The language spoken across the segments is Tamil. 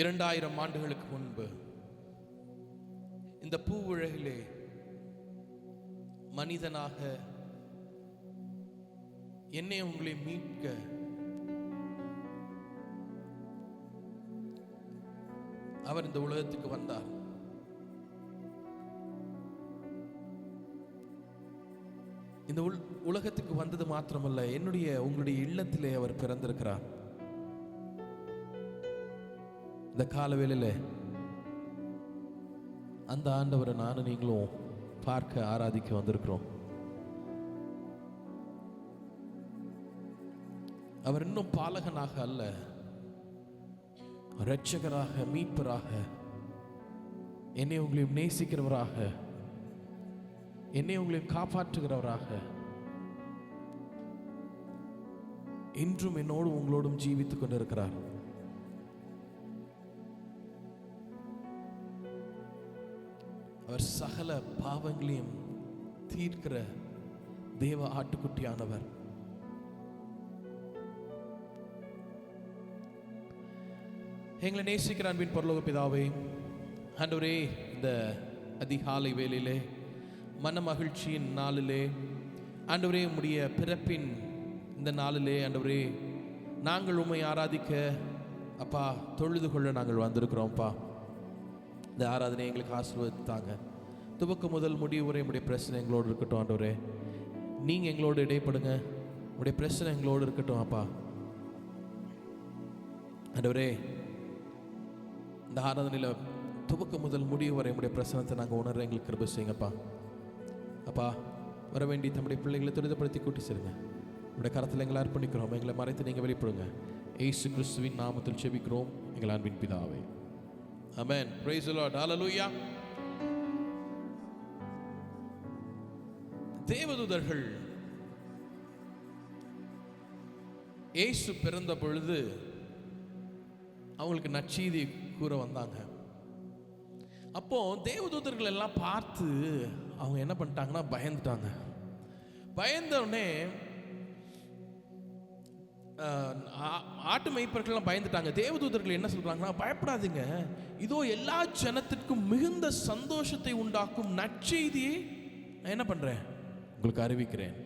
2000 ஆண்டுகளுக்கு முன்பு இந்த பூ உலகிலே மனிதனாக என்னை உங்களை மீட்க அவர் இந்த உலகத்துக்கு வந்தார். இந்த உலகத்துக்கு வந்தது மாத்திரமல்ல, என்னுடைய உங்களுடைய இல்லத்திலே அவர் பிறந்திருக்கிறார். இந்த காலவேளையில அந்த ஆண்டவரை நானும் நீங்களும் பார்க்க ஆராதிக்க வந்திருக்கிறோம். அவர் இன்னும் பாலகனாக அல்ல, இரட்சகராக, மீட்பராக, என்னை உங்களையும் நேசிக்கிறவராக, என்னை உங்களையும் காப்பாற்றுகிறவராக, இன்றும் என்னோடும் உங்களோடும் ஜீவித்துக் கொண்டிருக்கிறார். அவர் சகல பாவங்களையும் தீர்க்கிற தேவ ஆட்டுக்குட்டியானவர். எங்களை நேசிக்கிற அன்பின் பரலோக பிதாவே, ஆண்டவரே, இந்த அதிகாலை வேளையிலே மன மகிழ்ச்சியின் நாளிலே ஆண்டவரே, உம்முடைய பிறப்பின் இந்த நாளிலே ஆண்டவரே, நாங்கள் உம்மை ஆராதிக்க அப்பா தொழுது கொள்ள நாங்கள் வந்திருக்கிறோம்ப்பா. இந்த ஆராதனை எங்களுக்கு ஆசீர்வதித்தாங்க. துவக்கம் முதல் முடிவு வரை உடைய பிரச்சனை எங்களோடு இருக்கட்டும் ஆண்டவரே. நீங்கள் எங்களோடு இடைப்படுங்க, உடைய பிரச்சனை எங்களோடு இருக்கட்டும் அப்பா. ஆண்டவரே, இந்த ஆராதனையில் துவக்கம் முதல் முடிவு வரை உடைய பிரச்சனத்தை நாங்கள் உணர எங்களுக்கு கிருபை செய்யுங்கப்பா. அப்பா, வர வேண்டி தம்முடைய பிள்ளைகளை துரிதப்படுத்தி கூட்டி சேருங்க. உடைய கரத்தில் எங்களை அர்ப்பணிக்கிறோம். எங்களை மறைத்து நீங்கள் வெளிப்படுங்க. இயேசு கிறிஸ்துவின் நாமத்தில் செபிக்கிறோம் எங்கள் அன்பின் பிதாவே. Amen. Praise the Lord. Hallelujah. தேவதூதர்கள் இயேசு பிறந்த பொழுது அவங்களுக்கு நற்செய்தி கூற வந்தாங்க. அப்போ தேவதூதர்கள் எல்லாம் பார்த்து அவங்க என்ன பண்ணிட்டாங்கன்னா பயந்துட்டாங்க. பயந்த உடனே ஆட்டு மேய்ப்பர்கள்லாம் பயந்துட்டாங்க. தேவதூதர்கள் என்ன சொல்றாங்கன்னா, பயப்படாதீங்க, இதோ எல்லா ஜனத்திற்கும் மிகுந்த சந்தோஷத்தை உண்டாக்கும் நற்செய்தியை நான் என்ன பண்றேன், உங்களுக்கு அறிவிக்கிறேன்.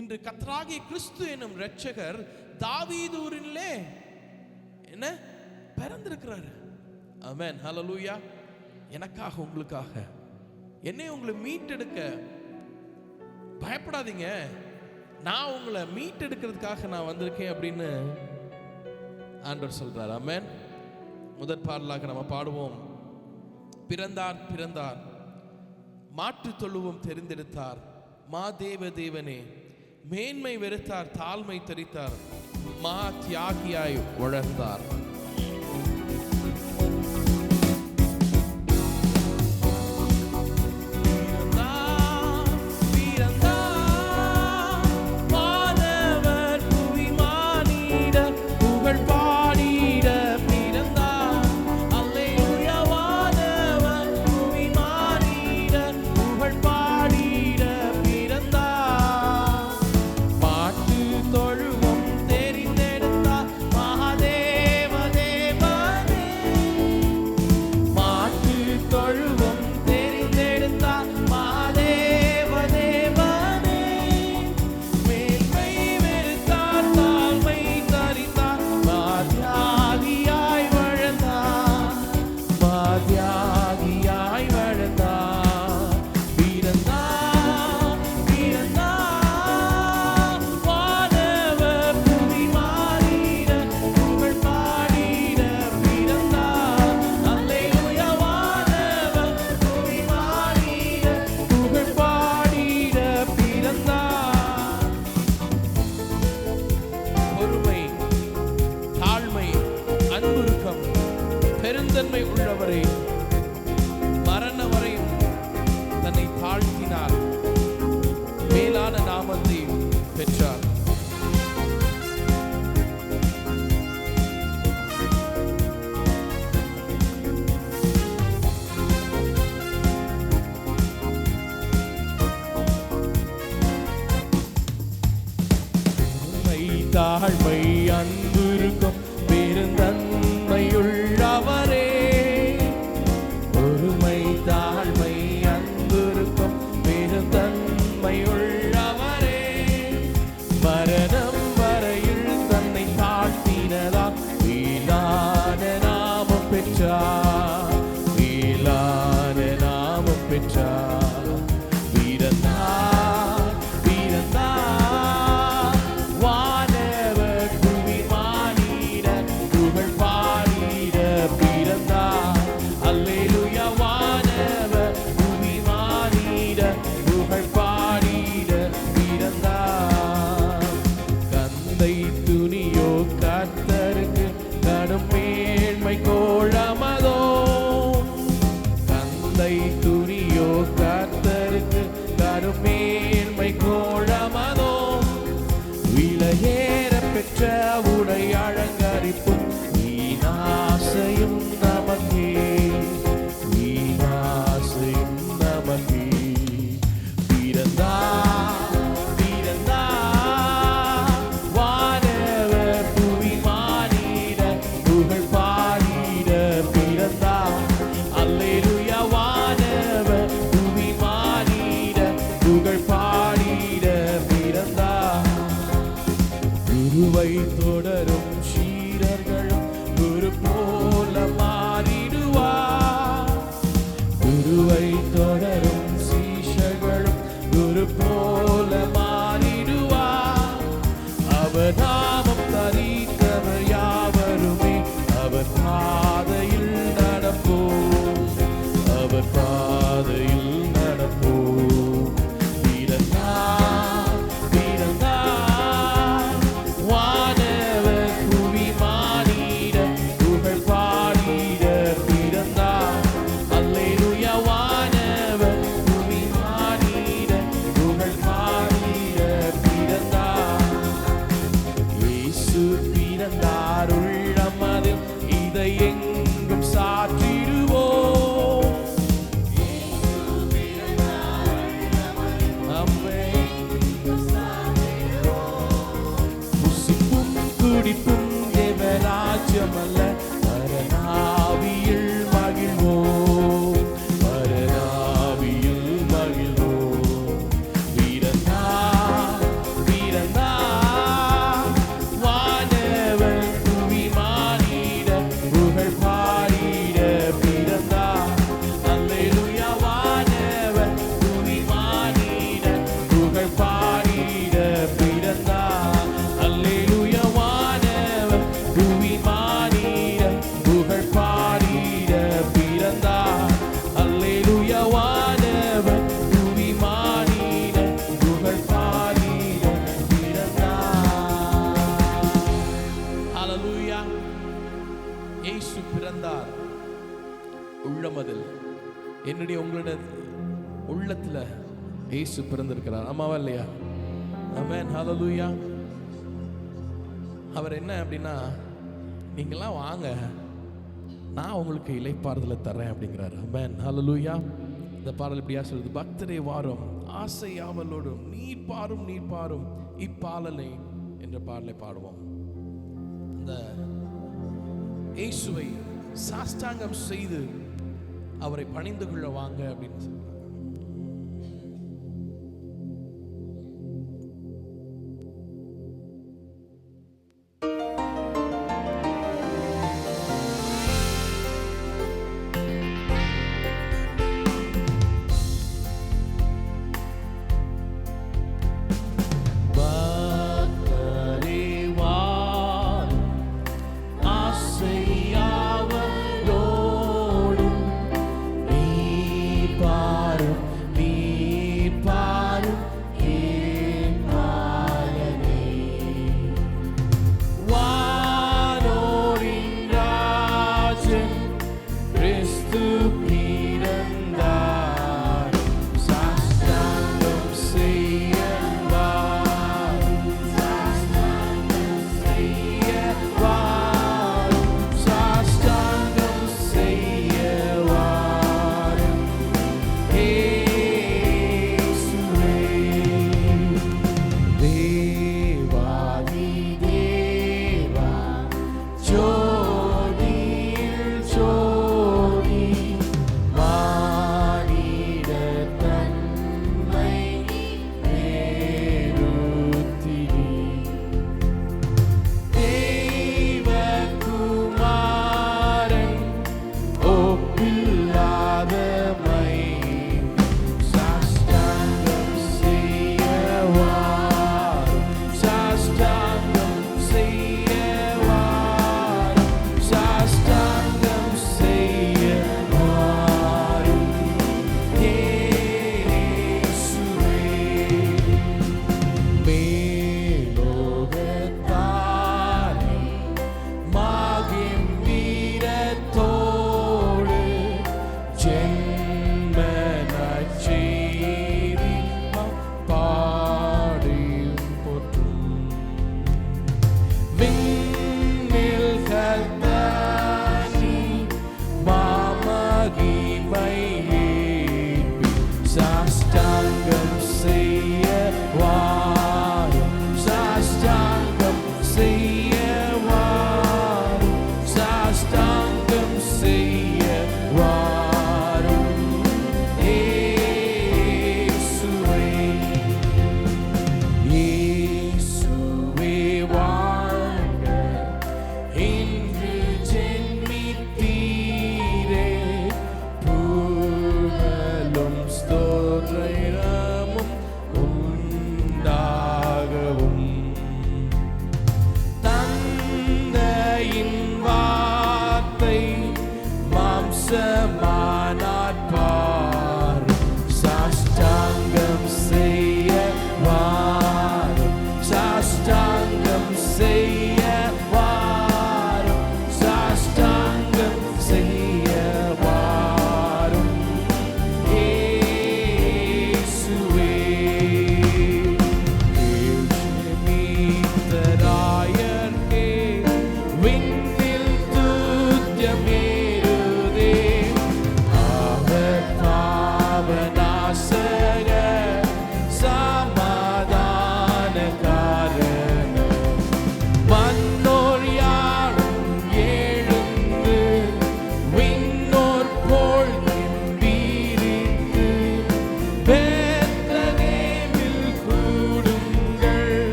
இன்று கர்த்தராகிய கிறிஸ்து என்னும் இரட்சகர் தாவீது ஊரிலே என்ன பிறந்திருக்கிறார். ஆமென். ஹல்லேலூயா. எனக்காக, உங்களுக்காக, என்னை உங்களை மீட்டெடுக்க பயப்படாதீங்க, நான் உங்களை மீட்டெடுக்கிறதுக்காக நான் வந்திருக்கேன் அப்படின்னு ஆண்டவர் சொல்றார். ஆமென். முதற் பாடலாக நம்ம பாடுவோம். பிறந்தார் பிறந்தார், மாற்று தொழுவம் தெரிந்தெடுத்தார், மாதேவ தேவனே, மேன்மை வெறுத்தார், தாழ்மை தரித்தார், மா தியாகியாய் வளர்ந்தார். பெருந்தன்மை உள்ளவரே, மரண வரையும் தன்னை தாழ்த்தினார், மேலான நாமத்தை பெற்றார். தாழ்மை அன்பு இருக்கும் பெருந்தன்மையுள்ளவர் உடை அலங்கரிப்பும் வீணாசையும் நமக்கே, வீணாசையும் நமக்கே. வானவர் புவி மானிட புகழ் பாடிட பிறந்தார். அல்லேலூயா. வானவர் புவி மானிட புகழ் பாடிட பிறந்தார். குருவை தொடரும் சீடர்களும் குரு போல மாறிடுவார். குருவை தொடரும் சீஷர்களும் குரு போல மாறிடுவார். அவர் நாமம் தரித்தவர் யாவருமே அவர் பாதையில் நடப்போம், அவர் பாதையில் நடப்போம். பிறந்தார், பிறந்தார். வானவர் புவி மானிட புகழ் பாடிட பிறந்தார். அல்லேலூயா. வானவர் புவி மானிட புகழ் பாடிட பிறந்தார். இயேசு பிறந்தார் உள்ளமதில் இதை எங்கும் சாற்றிடுவோம். புசிப்பும் குடிப்பும் தேவராஜ்யமல்ல, பரநாவியில் மகிழ்வோம், பரநாவியில் மகிழ்வோம். பிறந்தார், பிறந்தார். வானவர் புவி மானிட புகழ் பாடிட பிறந்தார். அல்லேலூயா. வானவர் புவி மானிட புகழ் பாடிட பிறந்தார். அல்லேலூயா. வானவர் புவி மானிட புகழ் பாடிட பிறந்தார். அல்லேலூயா. வானவர் புவி மானிட புகழ் பாடிட பிறந்தார். ஹல்லேலூயா. இயேசு பிறந்தார் உள்ளமதில். என்னுடைய உங்களுடைய உள்ளத்துல இயேசு பிறந்திருக்கிறார். ஆமாவா இல்லையா? ஆமென். ஹல்லேலூயா. அவர் என்ன அப்படின்னா, நீங்களாம் வாங்க, நான் உங்களுக்கு இளைப்பாறுதலை தரேன் அப்படிங்கிறார். ஆமென். ஹல்லேலூயா. இந்த பாடல் இப்படியா சொல்லுது, பக்தரே வாரும் ஆசை ஆவலோடும் நீர் பாரும் நீர் பாரும் இப்பாடலை என்ற பாடலை பாடுவோம். அந்த இயேசுவை சாஷ்டாங்கம் செய்து அவரை பணிந்து கொள்ள வாங்க அப்படின்னு சொல்றாங்க. Bye.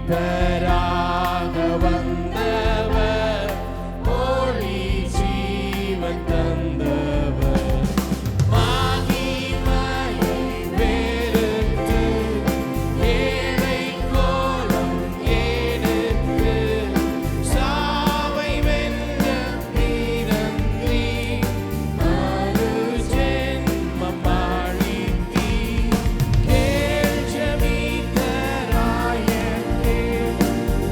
மீட்பராக வந்தவர், ஒளி ஜீவன் தந்தவர், மகிமையை வெறுத்து ஏழை கோலம் எடுத்து சாவை வென்ற வீரன் நீ, மறு ஜென்மம் அளித்தீ, கேள் ஜெபித்தராயனே,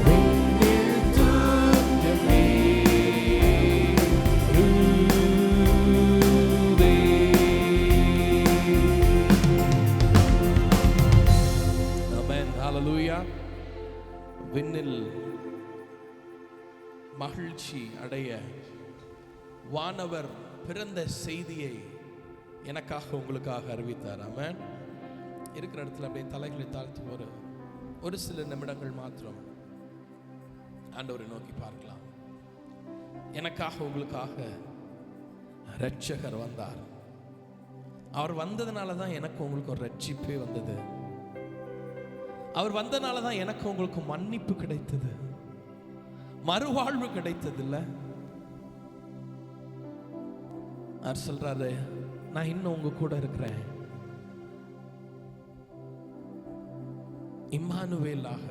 விண்ணில் தூக்கமே ரூதே. ஆமென், ஹalleluya. விண்ணில் மகிழ்ச்சி அடைய வானவர் பிறந்த செய்தியை எனக்காக உங்களுக்காக அறிவித்தார். ஆமென். இருக்கிற இடத்துல அப்படியே தலைகளை தாழ்த்தி ஒரு சில நிமிடங்கள் மாத்திரம் ஆண்டவரை நோக்கி பார்க்கலாம். எனக்காக உங்களுக்காக இரட்சகர் வந்தார். அவர் வந்ததுனால தான் எனக்கு உங்களுக்கு ஒரு ரட்சிப்பே வந்தது. அவர் வந்தனால தான் எனக்கு உங்களுக்கு மன்னிப்பு கிடைத்தது, மறுவாழ்வு கிடைத்தது. இல்ல அவர் சொல்றாரு, நான் இன்னும் உங்க கூட இருக்கிறேன், இம்மானுவேலாக,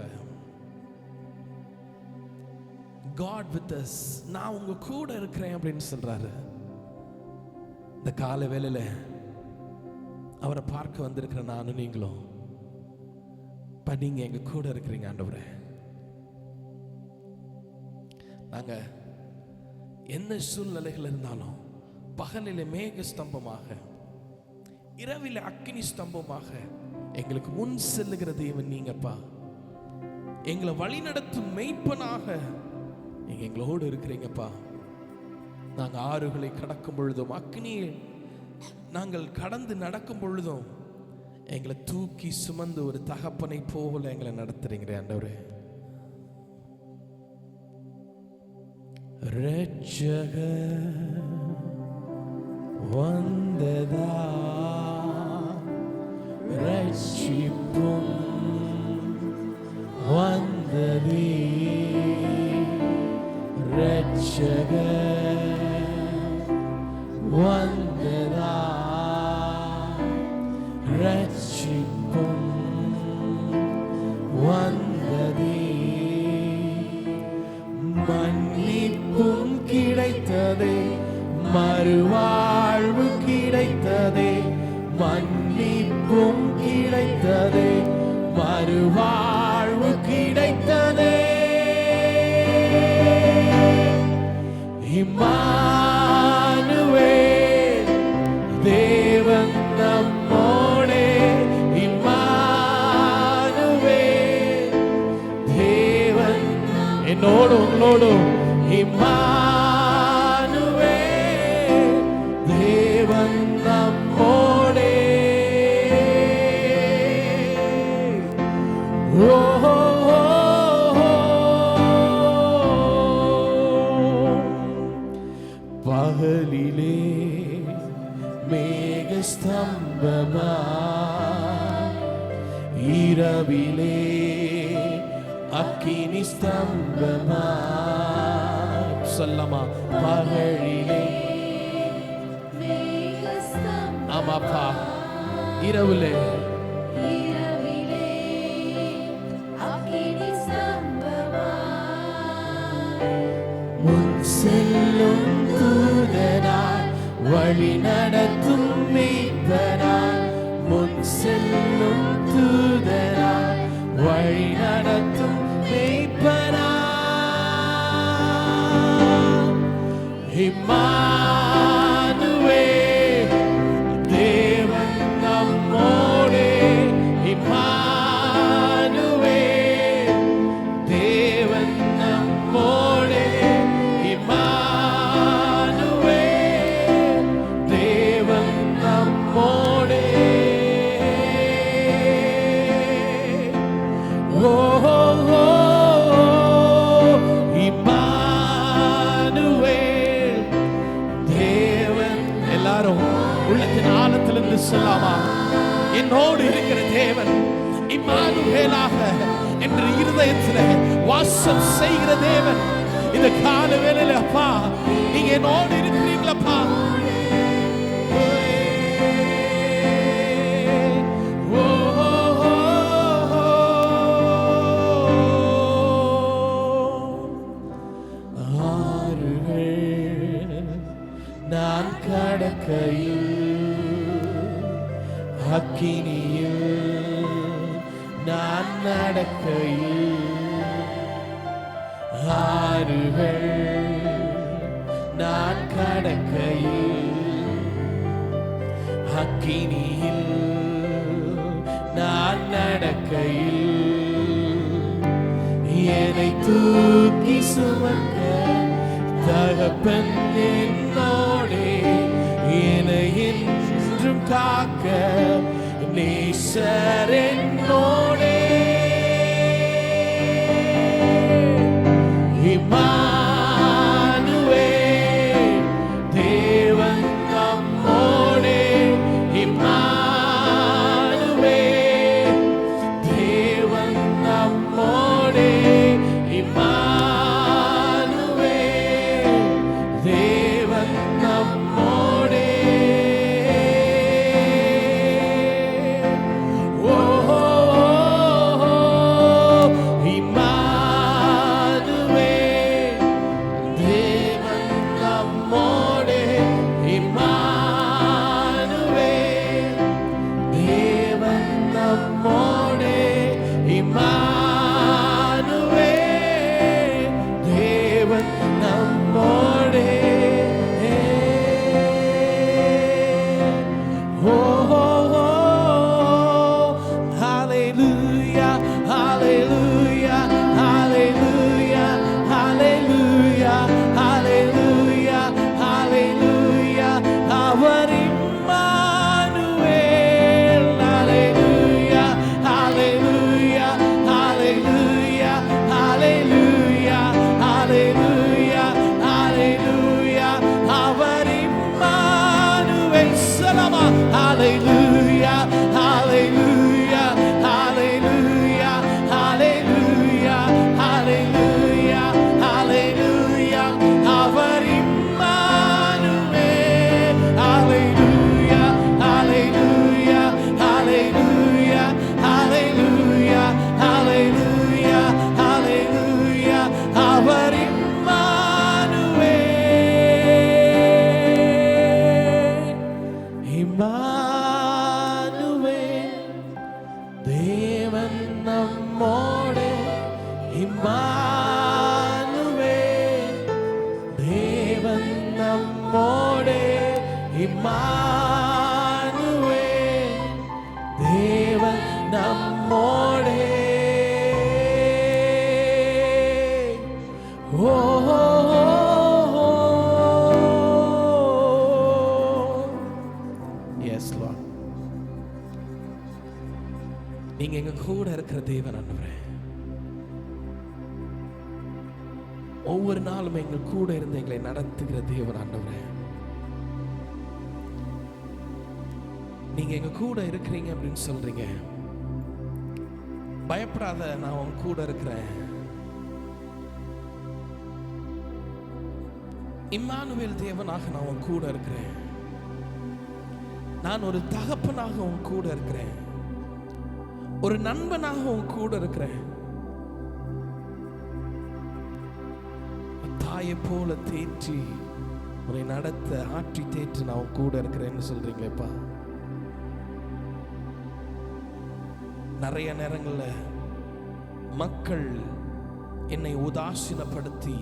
God with us, நான் உங்க கூட இருக்கிறேன் அப்படின்னு சொல்றாரு. இந்த கால வேளையில அவரை பார்க்க வந்திருக்கிற நானும் நீங்களும், நீங்க எங்க கூட இருக்கிறீங்க ஆண்டவரே. நாங்க என்ன சூழ்நிலைகள் இருந்தாலும் பகலிலே மேக ஸ்தம்பமாக, இரவிலே அக்கினி ஸ்தம்பமாக எங்களுக்கு முன் செல்லுகிற தேவன் நீங்கப்பா. எங்களை வழி நடத்தும் மெய்ப்பனாக நீங்க எங்களோடு இருக்கிறீங்கப்பா. நாங்க ஆறுகளை கடக்கும் பொழுதும், அக்கினியை நாங்கள் கடந்து நடக்கும் பொழுதும் எங்களை தூக்கி சுமந்து ஒரு தகப்பனை போல எங்களை நடத்துறீங்க ஆண்டவரே. இரட்சகர் வந்ததா, ரட்சிப்பும் வந்ததே. இரட்சகர் வந்ததா, ரட்சிப்பும் வந்ததே. மன்னிப்பும் கிடைத்ததே, மறுவாழ்வு கிடைத்ததே. மன்னிப்பும் கிடைத்ததே, மறுவாழ்வு கிடைத்ததே. இம்மானுவேல், தேவன் நம்மோடே. இம்மானுவேல், தேவன் என்னோடு உங்களோடு. இம்மானுவேல், தேவன் நம்மோடே. பகலிலே மேகஸ்தம்பமாய், இரவிலே அக்கினி ஸ்தம்பமாய். சொல்லமா, பகலிலே ஆமாப்பா, இரவிலே முன் செல்லும் தூதனாய், வழி நடத்தும் மீட்பனாய். முன் செல்லும் தூதனாய், வழி நடத்தும் மீட்பனாய். இம்மானுவேல், தேவன் நம்மோடே. இம்மானுவேல், தேவன் நம்மோடே. இம்மானுவேல், தேவன் நம்மோடே. இம்மானுவேல், தேவன். எல்லாரும் உள்ளத்தின் ஆழத்திலிருந்து சொல்லாமா, என்னோடு இருக்கிற தேவன் இம்மானுவேலாக, இன்று இருதயத்தில் வாசம் செய்கிற தேவன் இந்த கால வேளையில அப்பா நீங்க என்னோடு இருக்கிறீங்களப்பா. நான் கடக்கையில் அக்கினியில் நான் நடக்கையில் ஆறுகள் நான் கடக்கையில் அக்கினியில் நான் நடக்கையில் என்னை தூக்கி சுமக்க தகப்பன் என்னோடே என்னை என்றும் காக்க நேசர் என்னோடே. இம்மானுவேல் தேவன் நம்மோடே. இம்மானுவேல் தேவன் நம்மோடே. இம்மானுவேல் தேவன் நம்மோடே. நீங்க எங்க கூட இருக்கிற தேவன் ஆண்டவரே. ஒவ்வொரு நாளும் எங்க கூட இருந்து எங்களை நடத்துகிற தேவன் ஆண்டவரே. நீங்க எங்க கூட இருக்கிறீங்க அப்படின்னு சொல்றீங்க. பயப்படாத, நான் உன் கூட இருக்கிறேன். இம்மானுவேல் தேவனாக நான் உன் கூட இருக்கிறேன். நான் ஒரு தகப்பனாக உன் கூட இருக்கிறேன். ஒரு நண்பனாக உன் கூட இருக்கிறேன். தாயை போல தேற்றி உன்னை நடத்த ஆற்றி தேற்றி நான் உன் கூட இருக்கிறேன்னு சொல்றீங்களேப்பா. நிறைய நேரங்கள்ல மக்கள் என்னை உதாசீனப்படுத்தி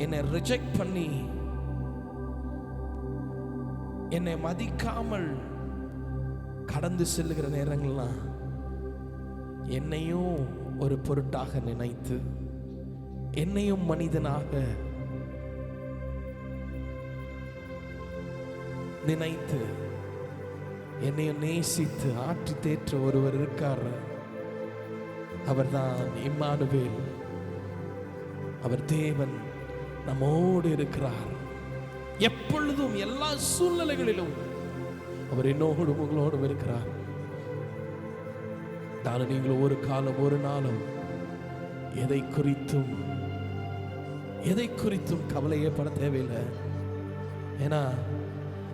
என்னை ரிஜெக்ட் பண்ணி என்னை மதிக்காமல் கடந்து செல்லுகிற நேரங்கள்லாம் என்னையும் ஒரு பொருட்டாக நினைத்து என்னையும் மனிதனாக நினைத்து என்னையும் நேசித்து ஆற்றி தேற்ற ஒருவர் இருக்கார். அவர்தான் இம்மானுவேல். அவர் தேவன் நம்மோடு இருக்கிறார். எப்பொழுதும் எல்லா சூழ்நிலைகளிலும் அவர் என்னோடு உங்களோடும் இருக்கிறார். நான் நீங்கள் ஒரு காலம் ஒரு நாளும் எதை குறித்தும் கவலையே பட தேவையில்லை. ஏன்னா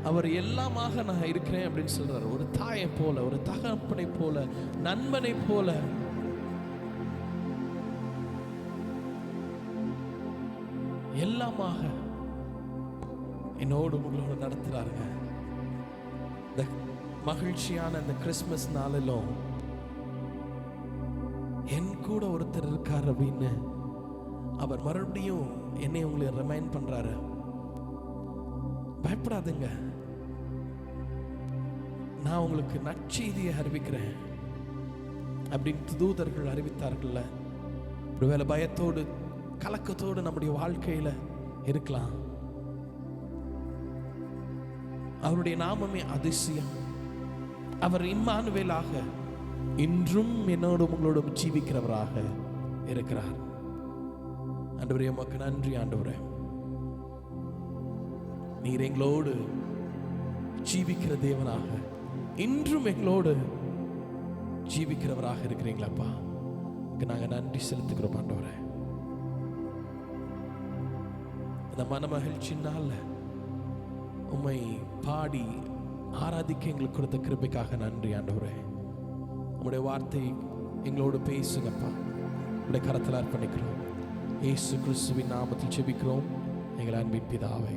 அவர் எல்லாமாக நான் இருக்கிறேன் அப்படின்னு சொல்றாரு. ஒரு தாயை போல, ஒரு தகப்பனை போல, நண்பனை போல. எல்லாமாக என்னோடு உங்களோடு நடத்துறாருங்க. இந்த மகிழ்ச்சியான இந்த கிறிஸ்துமஸ் நாளிலும் என் கூட ஒருத்தர் இருக்கார் அப்படின்னு அவர் மறுபடியும் என்னை உங்களை ரிமைண்ட் பண்றாரு. பயப்படாதுங்க, நான் உங்களுக்கு நற்செய்தியை அறிவிக்கிறேன் அப்படின்னு தூதர்கள் அறிவித்தார்கள்ல. ஒருவேளை பயத்தோடு கலக்கத்தோடு நம்முடைய வாழ்க்கையில இருக்கலாம். அவருடைய நாமமே அதிசயம். அவர் இம்மானுவேலாக இன்றும் என்னோடும் உங்களோடும் ஜீவிக்கிறவராக இருக்கிறார். ஆண்டவரே, உமக்கு நன்றி. ஆண்டவரே, நீர் எங்களோடு ஜீவிக்கிற தேவனாக, இன்றும் எங்களோடு ஜீவிக்கிறவராக இருக்கிறீங்களப்பா. நாங்கள் நன்றி செலுத்துக்கிறோம் ஆண்டவரே. இந்த மன மகிழ்ச்சினால உம்மை பாடி ஆராதிக்க எங்களுக்கு கொடுத்த கிருபைக்காக நன்றி ஆண்டவரே. உம்முடைய வார்த்தை எங்களோடு பேசுங்கப்பா. உடைய கரத்தில் அர்ப்பணிக்கிறோம். இயேசு கிறிஸ்துவின் நாமத்தில் ஜெபிக்கிறோம் எங்கள் அன்பின் பிதாவே.